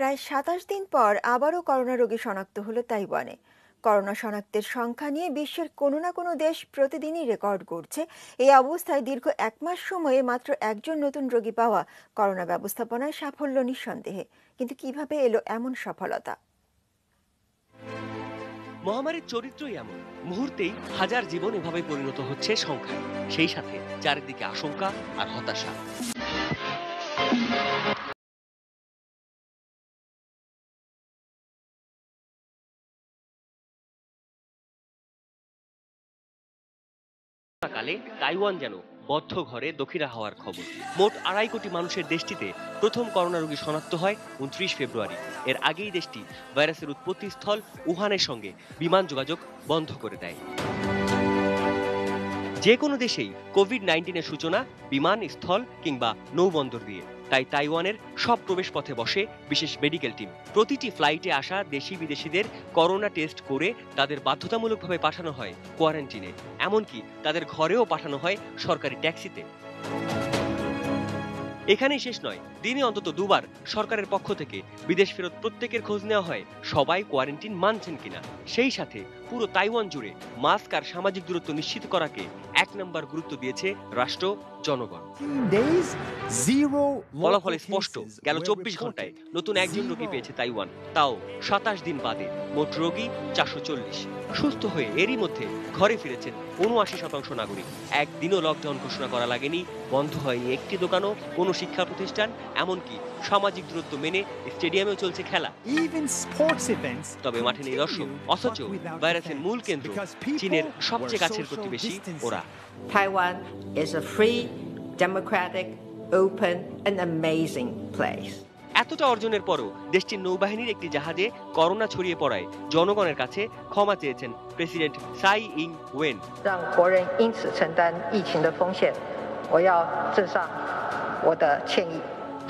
প্রায় ২৭ দিন পর আবারও করোনা রোগী শনাক্ত হলো তাইওয়ানে। করোনা শনাক্তের সংখ্যা নিয়ে বিশ্বের কোনো না কোনো দেশ প্রতিদিনই রেকর্ড করছে। এই অবস্থায় দীর্ঘ ১ মাস সময়ে মাত্র একজন নতুন রোগী পাওয়া করোনা ব্যবস্থাপনায় সাফল্য নিঃসন্দেহে। কিন্তু কিভাবে এলো এমন সফলতা? মহামারীর চরিত্রই এমন, মুহূর্তেই হাজার জীবন এভাবে পরিণত হচ্ছে সংখ্যায়, সেই সাথে চারিদিকে আশঙ্কা আর হতাশা। কালে তাইওয়ান যেন বদ্ধ ঘরে দখিরা হওয়ার খবর। মোট ২.৫ কোটি মানুষের দেশটিতে প্রথম করোনা রোগী শনাক্ত হয় ২৯ ফেব্রুয়ারি। এর আগেই দেশটি ভাইরাসের উৎপত্তি স্থল উহানের সঙ্গে বিমান যোগাযোগ বন্ধ করে দেয়। যে কোনো দেশেই কোভিড-১৯-এর সূচনা বিমান, স্থল কিংবা নৌবন্দর দিয়ে। তাই তাইওয়ানের সব প্রবেশ পথে বসে বিশেষ মেডিকেল টিম। প্রতিটি ফ্লাইটে আসা দেশি বিদেশিদের করোনা টেস্ট করে তাদের বাধ্যতামূলকভাবে পাঠানো হয় কোয়ারেন্টিনে। এমনকি তাদের ঘরেও পাঠানো হয় সরকারি ট্যাক্সিতে। এখানেই শেষ নয়, দিনে অন্তত ২ বার সরকারের পক্ষ থেকে বিদেশ ফেরত প্রত্যেকের খোঁজ নেওয়া হয় সবাই কোয়ারেন্টিন মানছেন কিনা। সেই সাথে পুরো তাইওয়ান জুড়ে মাস্ক আর সামাজিক দূরত্ব নিশ্চিত করাকে ১ নম্বর গুরুত্ব দিয়েছে রাষ্ট্র, জনগণ। ফলাফল স্পষ্ট, গেল ২৪ ঘন্টায় নতুন একজন রোগী পেয়েছে তাইওয়ান, তাও ২৭ দিন বাদে। মোট রোগী ৪৪০। সুস্থ হয়ে এরই মধ্যে ঘরে ফিরেছেন ৭৯% নাগরিক। একদিনও লকডাউন ঘোষণা করা লাগেনি, বন্ধ হয়নি একটি দোকানও, কোনো শিক্ষা প্রতিষ্ঠান, এমনকি সামাজিক দূরত্ব মেনে স্টেডিয়ামেও চলছে খেলা। তবে মাঠে নেই দর্শক, অথচ ভাইরাসের মূল কেন্দ্র চীনের সবচেয়ে কাছের প্রতিবেশী ওরা। Taiwan is a free, democratic, open and amazing place. এতটা অর্জনের পরও দেশটির নৌবাহিনীর একটি জাহাজে করোনা ছড়িয়ে পড়ায় জনগণের কাছে ক্ষমা চেয়েছেন প্রেসিডেন্ট সাই ইং ওয়েন।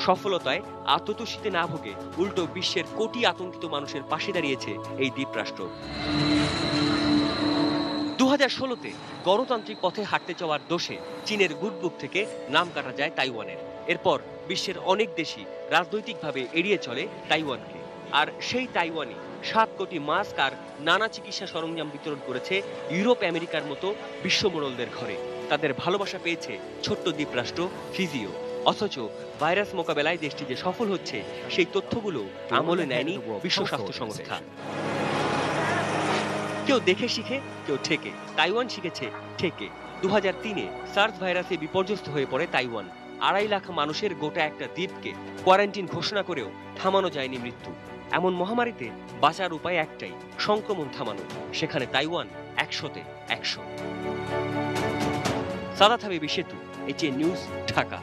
সফলতায় আত্মতুষ্টিতে না ভোগে উল্টো বিশ্বের কোটি আতঙ্কিত মানুষের পাশে দাঁড়িয়েছে এই দ্বীপরাষ্ট্র। ২০১৬-তে গণতান্ত্রিক পথে হাঁটতে চাওয়ার দোষে চীনের গুডবুক থেকে নাম কাটা যায় তাইওয়ানের। এরপর বিশ্বের অনেক দেশই রাজনৈতিকভাবে এড়িয়ে চলে তাইওয়ানকে। আর সেই তাইওয়ানই ৭ কোটি মাস্ক আর নানা চিকিৎসা সরঞ্জাম বিতরণ করেছে ইউরোপ আমেরিকার মতো বিশ্বমোড়লদের ঘরে। তাদের ভালোবাসা পেয়েছে ছোট্ট দ্বীপরাষ্ট্র ফিজিও। অথচ ভাইরাস মোকাবেলায় দেশটি যে সফল হচ্ছে সেই তথ্যগুলো আমলে নেয়নি বিশ্ব স্বাস্থ্য সংস্থা। কেউ দেখে শিখে, কেউ ঠেকে। তাইওয়ান শিখেছে ঠেকে। ২০০৩-এ সার্স ভাইরাসে বিপর্যস্ত হয়ে পড়ে তাইওয়ান। ২.৫ লাখ মানুষের গোটা একটা দ্বীপকে কোয়ারেন্টিন ঘোষণা করেও থামানো যায়নি মৃত্যু। এমন মহামারীতে বাঁচার উপায় একটাই, সংক্রমণ থামানো। সেখানে তাইওয়ান ১০০-তে ১০০। সাদাত হাবিবি সেতু, ATN নিউজ, ঢাকা।